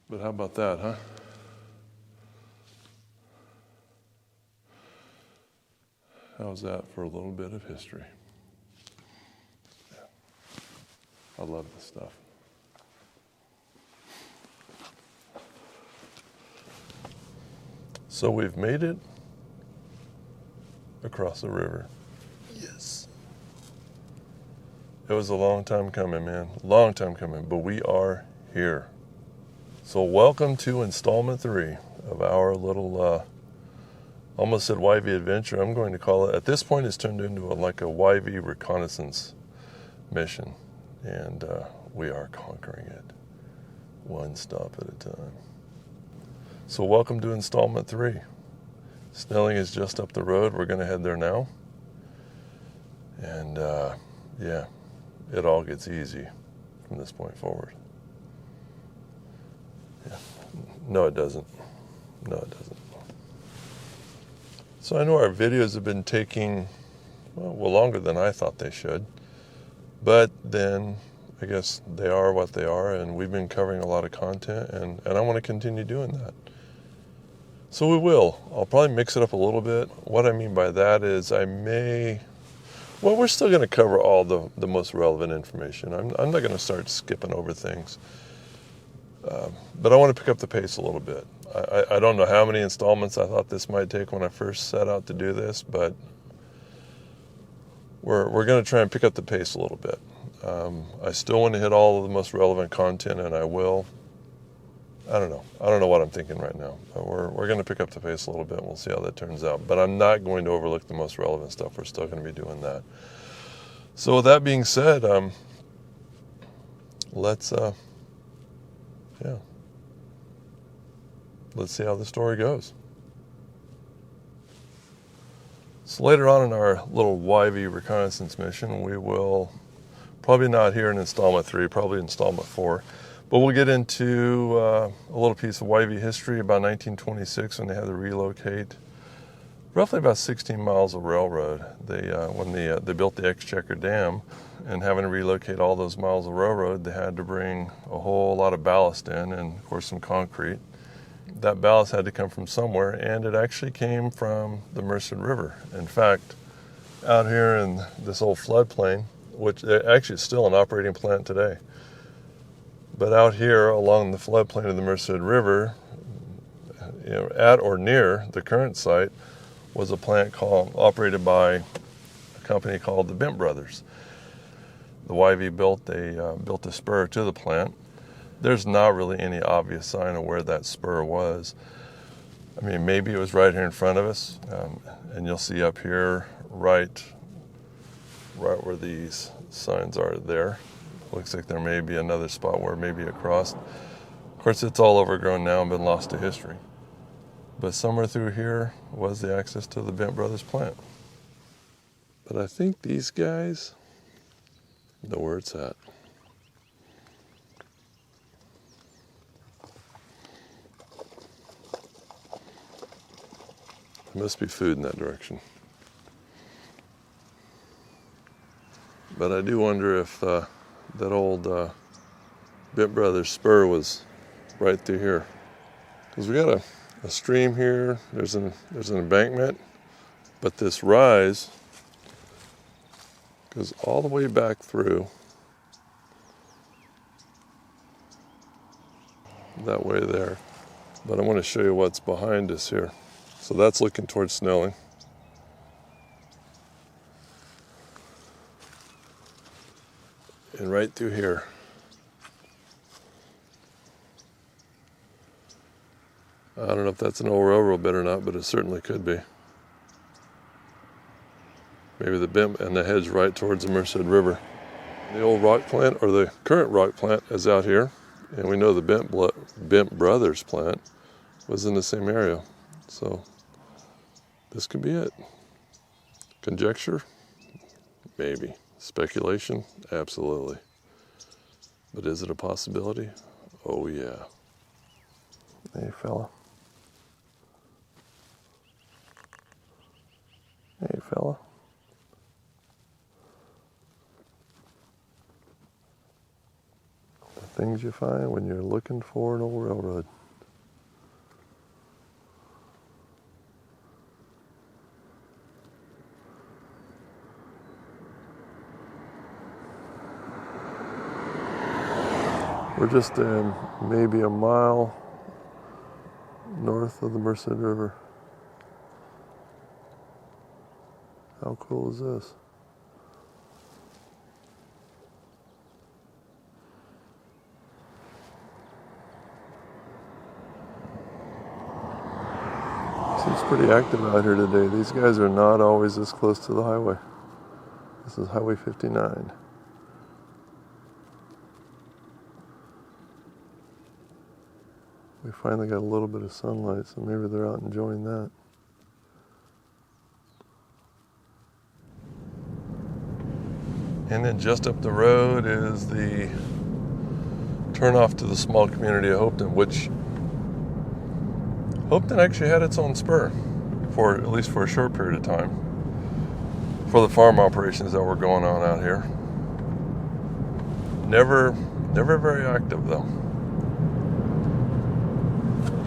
But how about that, huh? How's that for a little bit of history? Yeah. I love this stuff. So we've made it across the river. Yes. It was a long time coming, man. Long time coming, but we are here. So welcome to installment 3 of our little, almost said YV adventure. I'm going to call it, at this point it's turned into like a YV reconnaissance mission. And we are conquering it one stop at a time. So welcome to installment 3. Snelling is just up the road. We're going to head there now. And yeah, it all gets easy from this point forward. Yeah. No, it doesn't. No, it doesn't. So I know our videos have been taking, well, longer than I thought they should. But then I guess they are what they are, and we've been covering a lot of content, and I want to continue doing that. So we will. I'll probably mix it up a little bit. What I mean by that is we're still going to cover all the most relevant information. I'm not going to start skipping over things. But I want to pick up the pace a little bit. I don't know how many installments I thought this might take when I first set out to do this, but we're going to try and pick up the pace a little bit. I still want to hit all of the most relevant content, and I will. I don't know what I'm thinking right now. But we're going to pick up the pace a little bit, and we'll see how that turns out. But I'm not going to overlook the most relevant stuff. We're still going to be doing that. So with that being said, let's see how the story goes. So later on in our little YV reconnaissance mission, we will, probably not here in installment 3, probably installment 4, but we'll get into a little piece of YV history about 1926 when they had to relocate roughly about 16 miles of railroad. When they built the Exchequer Dam, and having to relocate all those miles of railroad, they had to bring a whole lot of ballast in, and of course some concrete. That ballast had to come from somewhere, and it actually came from the Merced River. In fact, out here in this old floodplain, which actually is still an operating plant today, but out here along the floodplain of the Merced River, at or near the current site, was a plant operated by a company called the Bent Brothers. The YV built a spur to the plant. There's not really any obvious sign of where that spur was. I mean, maybe it was right here in front of us, and you'll see up here, right where these signs are there. Looks like there may be another spot where maybe it crossed. Of course, it's all overgrown now and been lost to history. But somewhere through here was the access to the Bent Brothers plant. But I think these guys know where it's at. There must be food in that direction. But I do wonder if that old Bent Brothers spur was right through here. Because we got a stream here, there's an embankment, but this rise goes all the way back through that way there. But I want to show you what's behind us here. So that's looking towards Snelling. And right through here, I don't know if that's an old railroad bed or not, but it certainly could be. Maybe the bent and the hedge right towards the Merced River. The old rock plant, or the current rock plant, is out here. And we know the Bent Brothers plant was in the same area. So this could be it. Conjecture? Maybe. Speculation? Absolutely. But is it a possibility? Oh yeah. Hey fella. Hey fella. things you find when you're looking for an old railroad. We're just maybe a mile north of the Merced River. How cool is this? Seems pretty active out here today. These guys are not always this close to the highway. This is Highway 59. We finally got a little bit of sunlight, so maybe they're out enjoying that. And then just up the road is the turnoff to the small community of Hopeton, which Hopeton actually had its own spur, for at least for a short period of time, for the farm operations that were going on out here. Never very active though.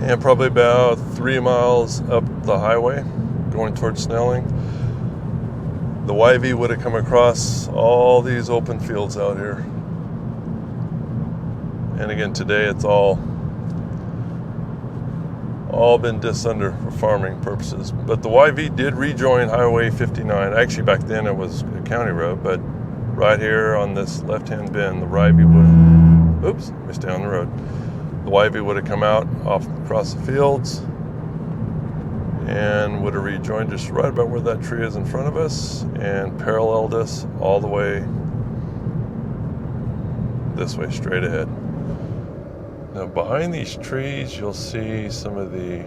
And probably about 3 miles up the highway, going towards Snelling, the YV would have come across all these open fields out here. And again, today it's all been dised under for farming purposes. But the YV did rejoin Highway 59. Actually, back then it was a county road, but right here on this left-hand bend, the YV would, oops, let me stay on the road. The YV would have come out off across the fields and would have rejoined just right about where that tree is in front of us and paralleled us all the way this way, straight ahead. Now behind these trees you'll see some of the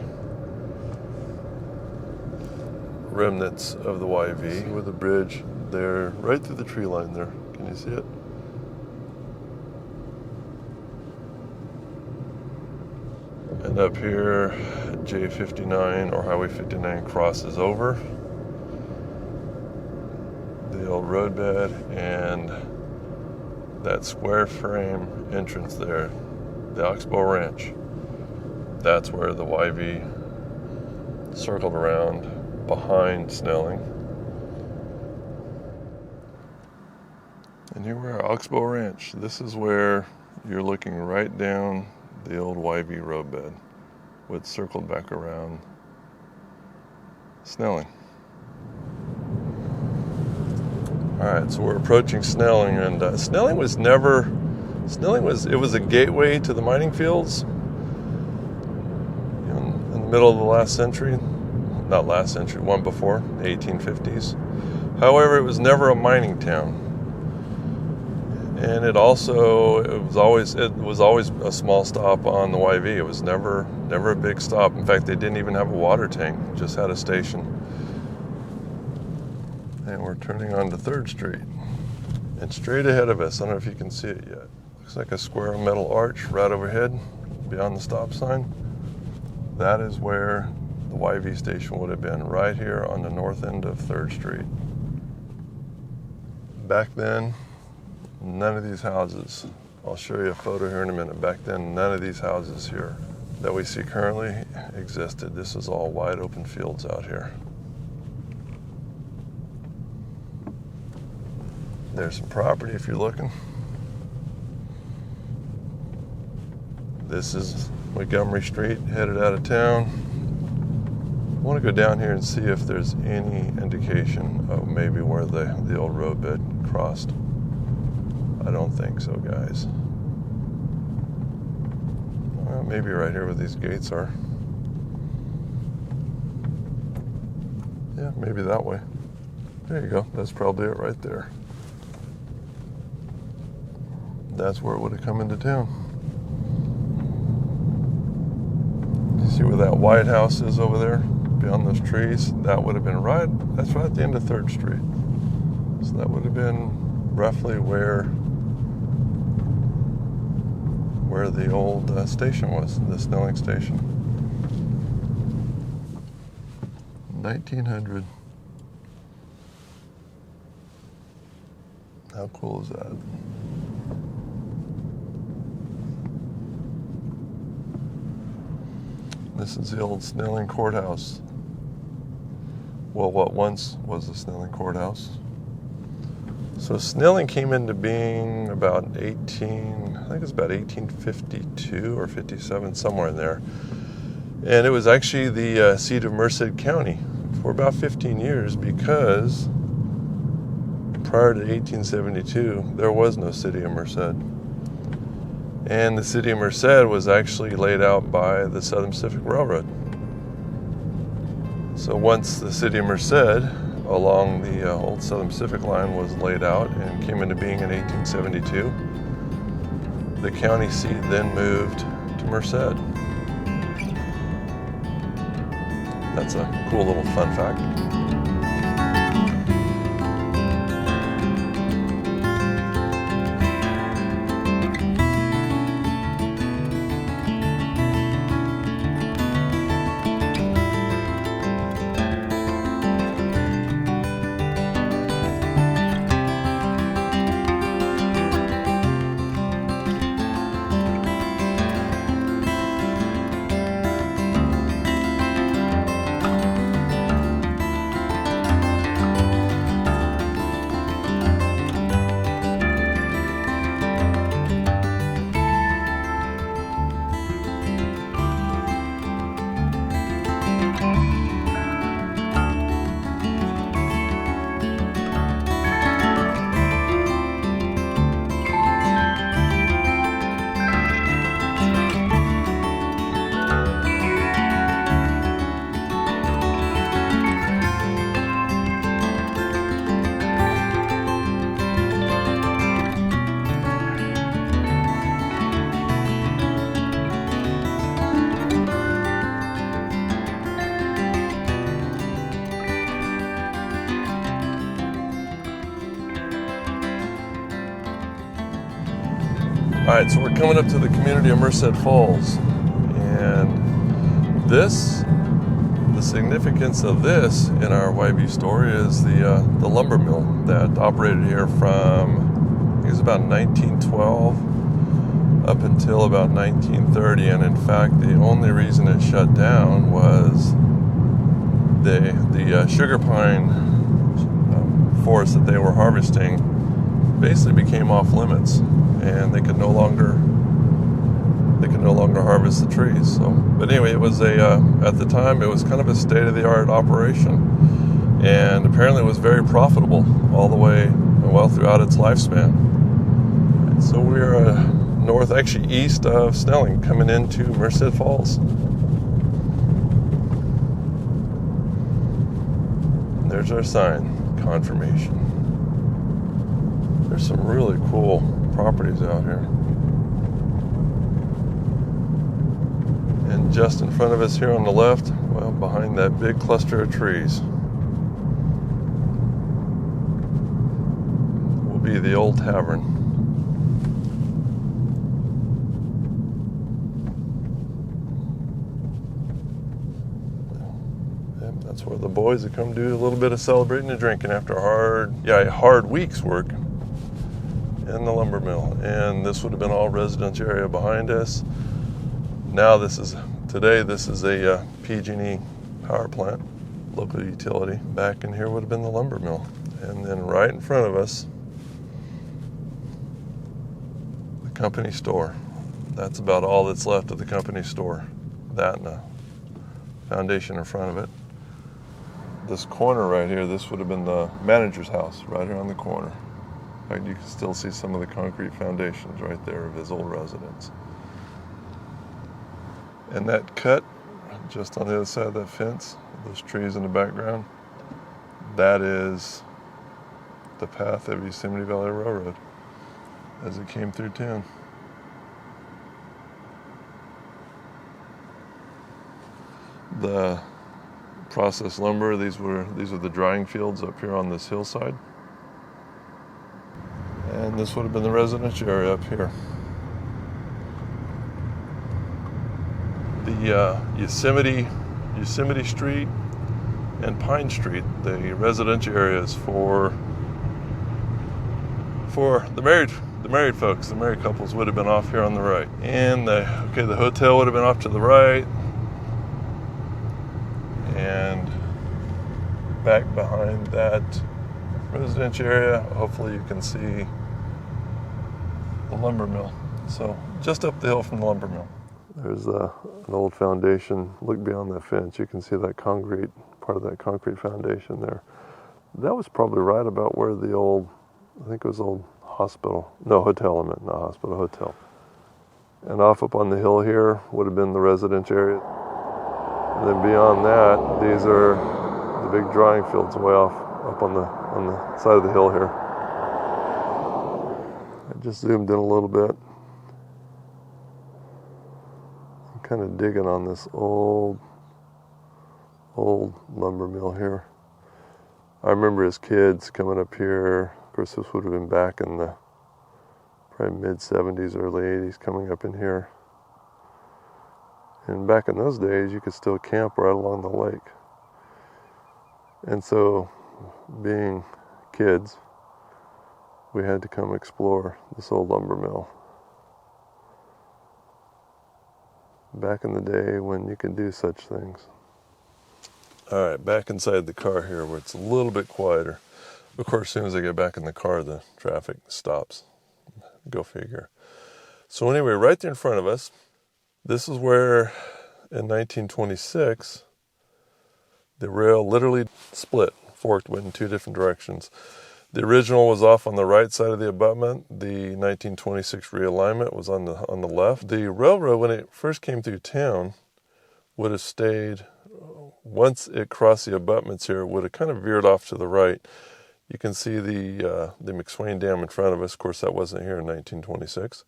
remnants of the YV with the bridge there, right through the tree line there. Can you see it? And up here, J59 or Highway 59 crosses over the old roadbed, and that square frame entrance there, the Oxbow Ranch, that's where the YV circled around behind Snelling. And here we are, Oxbow Ranch. This is where you're looking right down the old YV roadbed, which circled back around Snelling. All right, so we're approaching Snelling, and Snelling was a gateway to the mining fields in the middle of the last century, not last century, one before, the 1850s. However, it was never a mining town. And it was always a small stop on the YV. It was never a big stop. In fact, they didn't even have a water tank, just had a station. And we're turning onto 3rd Street. And straight ahead of us, I don't know if you can see it yet, looks like a square metal arch right overhead, beyond the stop sign. That is where the YV station would have been, right here on the north end of 3rd Street. Back then, none of these houses, I'll show you a photo here in a minute. Back then, none of these houses here that we see currently existed. This is all wide open fields out here. There's some property if you're looking. This is Montgomery Street, headed out of town. I want to go down here and see if there's any indication of maybe where the old roadbed crossed. I don't think so, guys. Well, maybe right here where these gates are. Yeah, maybe that way. There you go. That's probably it right there. That's where it would have come into town. You see where that White House is over there? Beyond those trees? That would have been that's right at the end of 3rd Street. So that would have been roughly where the old station was, the Snelling station. 1900. How cool is that? This is the old Snelling courthouse. Well, what once was the Snelling courthouse. So Snelling came into being about I think it's about 1852 or 57, somewhere in there. And it was actually the seat of Merced County for about 15 years because prior to 1872, there was no city of Merced. And the city of Merced was actually laid out by the Southern Pacific Railroad. So once the city of Merced along the old Southern Pacific line was laid out and came into being in 1872, the county seat then moved to Merced. That's a cool little fun fact. All right, so we're coming up to the community of Merced Falls, and the significance of this in our YV story is the lumber mill that operated here from, I think it was about 1912 up until about 1930, and in fact, the only reason it shut down was the sugar pine forest that they were harvesting basically became off limits, and they could no longer harvest the trees. So, but anyway, it was at the time it was kind of a state-of-the-art operation, and apparently it was very profitable all the way, well, throughout its lifespan. And so we're north, actually east of Snelling, coming into Merced Falls. There's our sign, confirmation. There's some really cool properties out here. And just in front of us here on the left, well, behind that big cluster of trees, will be the old tavern. And that's where the boys would come do a little bit of celebrating and drinking after a hard week's work in the lumber mill. And this would have been all residential area behind us. Now this is a PG&E power plant, local utility. Back in here would have been the lumber mill. And then right in front of us, the company store. That's about all that's left of the company store. That and a foundation in front of it. This corner right here, this would have been the manager's house right here on the corner. In fact, you can still see some of the concrete foundations right there of his old residence. And that cut, just on the other side of that fence, those trees in the background, that is the path of Yosemite Valley Railroad as it came through town. The processed lumber, these were the drying fields up here on this hillside. And this would have been the residential area up here. The Yosemite Street and Pine Street, the residential areas for the married folks, the married couples would have been off here on the right. And the hotel would have been off to the right. and back behind that residential area, hopefully you can see the lumber mill. So just up the hill from the lumber mill. There's an old foundation. Look beyond that fence. You can see that concrete, part of that concrete foundation there. That was probably right about where the old, I think it was old hospital, no, hotel, I meant, not hospital, hotel. And off up on the hill here would have been the residential area. And then beyond that, these are the big drying fields way off up on the side of the hill here. I just zoomed in a little bit. I'm kind of digging on this old lumber mill here. I remember as kids coming up here. Of course, this would have been back in the probably mid-70s, early 80s, coming up in here. And back in those days, you could still camp right along the lake. And so, being kids, we had to come explore this old lumber mill. Back in the day when you could do such things. All right, back inside the car here where it's a little bit quieter. Of course, as soon as I get back in the car, the traffic stops. Go figure. So anyway, right there in front of us, this is where in 1926, the rail literally split, forked, went in two different directions. The original was off on the right side of the abutment. The 1926 realignment was on the left. The railroad, when it first came through town, would have stayed, once it crossed the abutments here, it would have kind of veered off to the right. You can see the McSwain Dam in front of us. Of course, that wasn't here in 1926.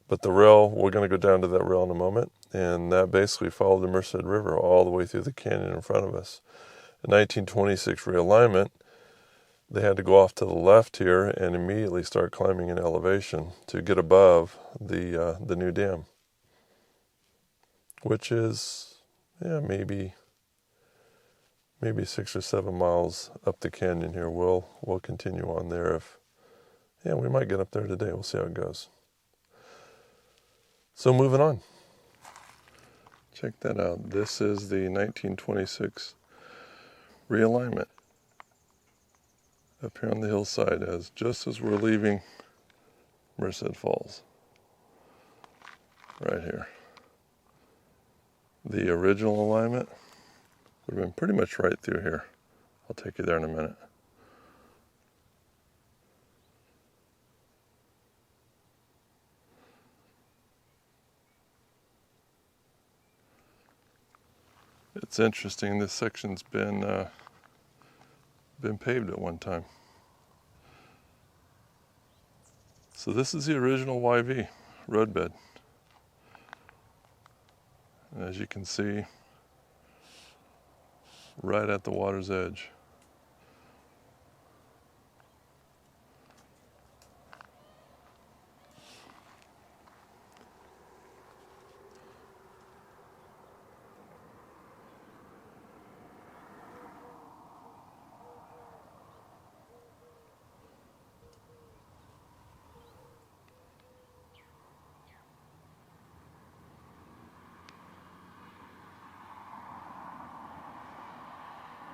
But the rail, we're going to go down to that rail in a moment, and that basically followed the Merced River all the way through the canyon in front of us. In 1926 realignment, they had to go off to the left here and immediately start climbing in elevation to get above the new dam, which is maybe 6 or 7 miles up the canyon here. We'll continue on there we might get up there today. We'll see how it goes. So moving on. Check that out. This is the 1926 realignment up here on the hillside, just as we're leaving Merced Falls. Right here. The original alignment would have been pretty much right through here. I'll take you there in a minute. It's interesting, this section's been paved at one time. So this is the original YV roadbed. And as you can see, right at the water's edge.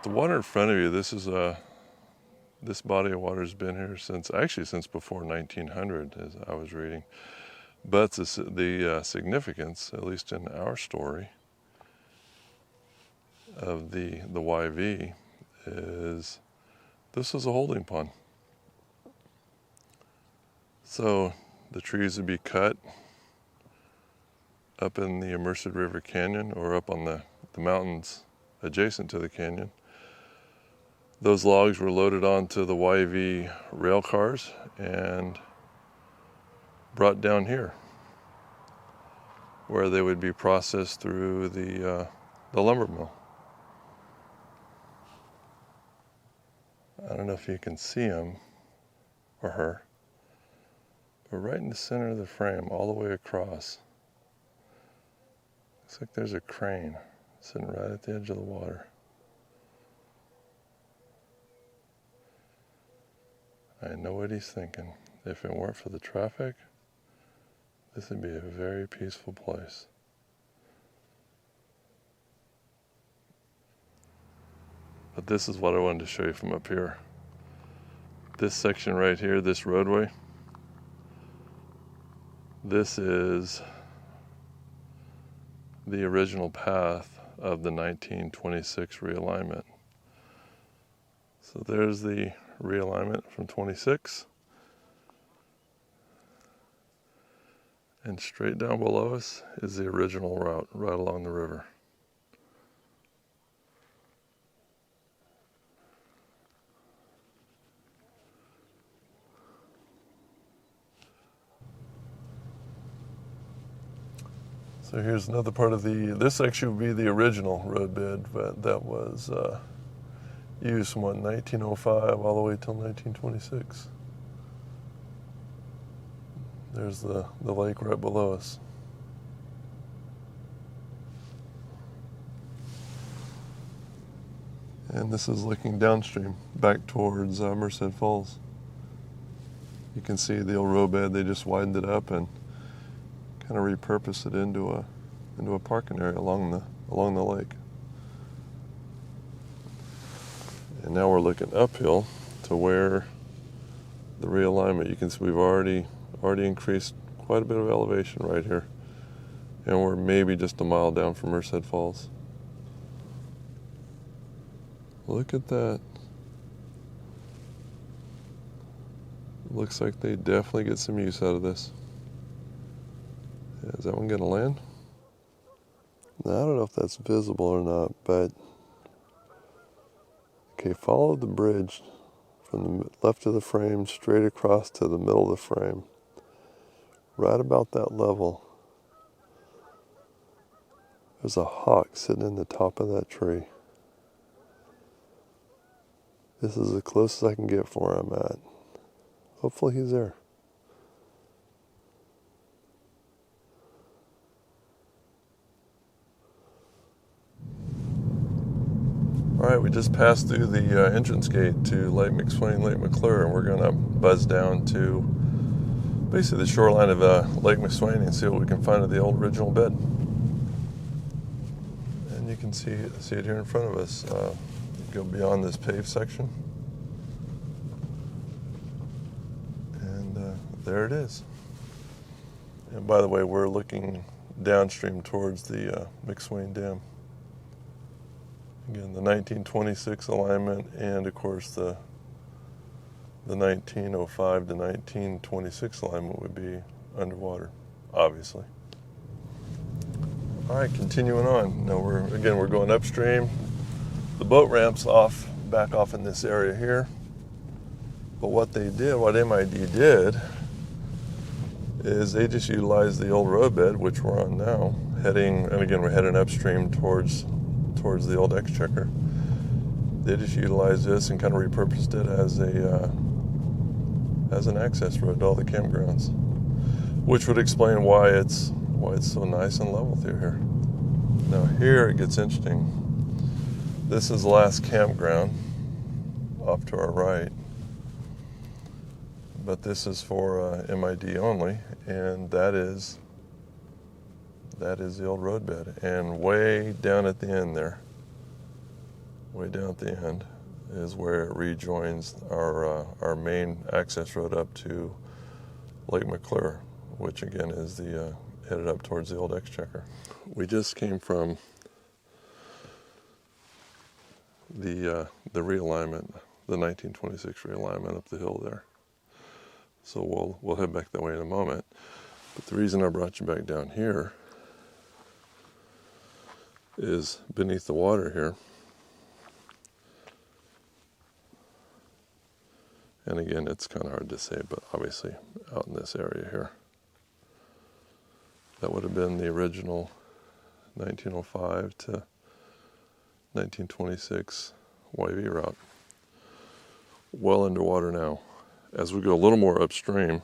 The water in front of you, this body of water has been here since before 1900, as I was reading. But the significance, at least in our story, of the YV is this is a holding pond. So the trees would be cut up in the Merced River Canyon or up on the mountains adjacent to the canyon. Those logs were loaded onto the YV rail cars and brought down here, where they would be processed through the lumber mill. I don't know if you can see him or her, but right in the center of the frame, all the way across, looks like there's a crane sitting right at the edge of the water. I know what he's thinking. If it weren't for the traffic, this would be a very peaceful place. But this is what I wanted to show you from up here. This section right here, this roadway, this is the original path of the 1926 realignment. So there's the realignment from 26. And straight down below us is the original route right along the river. So here's another part of this actually would be the original roadbed, but that was used from 1905 all the way till 1926. There's the lake right below us. And this is looking downstream, back towards Merced Falls. You can see the old roadbed, they just widened it up and kind of repurposed it into a parking area along the lake. And now we're looking uphill to where the realignment. You can see we've already increased quite a bit of elevation right here, and we're maybe just a mile down from Merced Falls. Look at that. Looks like they definitely get some use out of this. Is that one gonna land? Now, I don't know if that's visible or not, but okay, follow the bridge from the left of the frame straight across to the middle of the frame. Right about that level, there's a hawk sitting in the top of that tree. This is the closest I can get from where I'm at. Hopefully he's there. All right, we just passed through the entrance gate to Lake McSwain, Lake McClure, and we're going to buzz down to basically the shoreline of Lake McSwain and see what we can find of the old original bed. And you can see it here in front of us. Go beyond this paved section, and there it is. And by the way, we're looking downstream towards the McSwain Dam. Again, the 1926 alignment, and of course the 1905 to 1926 alignment would be underwater, obviously. All right, continuing on. Now we're going upstream. The boat ramps back off in this area here. But what MID did, is they just utilized the old roadbed, which we're on now, we're heading upstream towards the old Exchequer. They just utilized this and kind of repurposed it as an access road to all the campgrounds, which would explain why it's so nice and level through here. Now here it gets interesting. This is the last campground off to our right, but this is for MID only, and that is the old roadbed. And way down at the end there, way down at the end, is where it rejoins our main access road up to Lake McClure, which again is headed up towards the old Exchequer. We just came from the realignment, the 1926 realignment up the hill there. So we'll head back that way in a moment. But the reason I brought you back down here is beneath the water here. And again, it's kind of hard to say, but obviously out in this area here, that would have been the original 1905 to 1926 YV route. Well underwater now. As we go a little more upstream,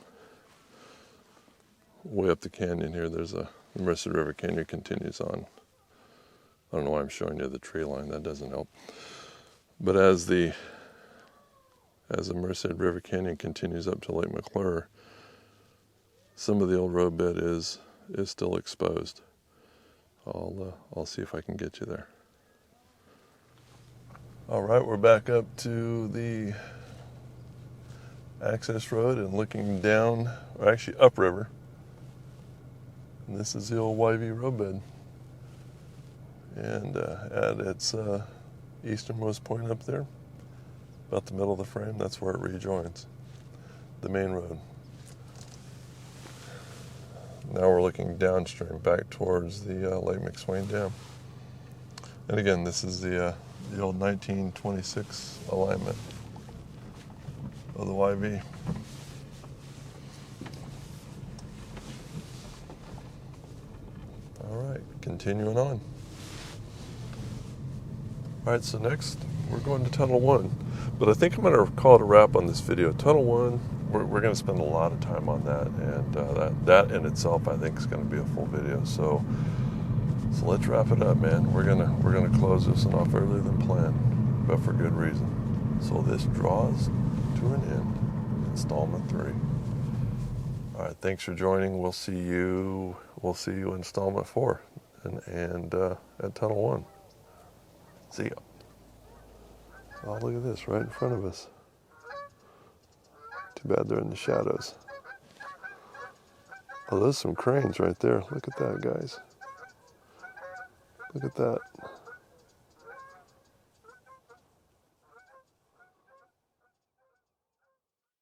way up the canyon here, there's the Merced River Canyon continues on. I don't know why I'm showing you the tree line, that doesn't help. But as the Merced River Canyon continues up to Lake McClure, some of the old roadbed is still exposed. I'll see if I can get you there. All right, we're back up to the access road and looking down, or actually upriver. And this is the old YV roadbed. And at its easternmost point up there, about the middle of the frame, that's where it rejoins the main road. Now we're looking downstream back towards the Lake McSwain Dam. And again, this is the old 1926 alignment of the YV. All right, continuing on. All right, so next we're going to Tunnel 1. But I think I'm going to call it a wrap on this video. Tunnel 1, we're going to spend a lot of time on that, and that in itself I think is going to be a full video. So let's wrap it up, man. We're gonna close this one off earlier than planned, but for good reason. So this draws to an end. Installment 3. All right, thanks for joining. We'll see you installment 4 and at Tunnel 1. See ya. Oh, look at this right in front of us. Too bad they're in the shadows. Oh, there's some cranes right there. Look at that, guys. Look at that.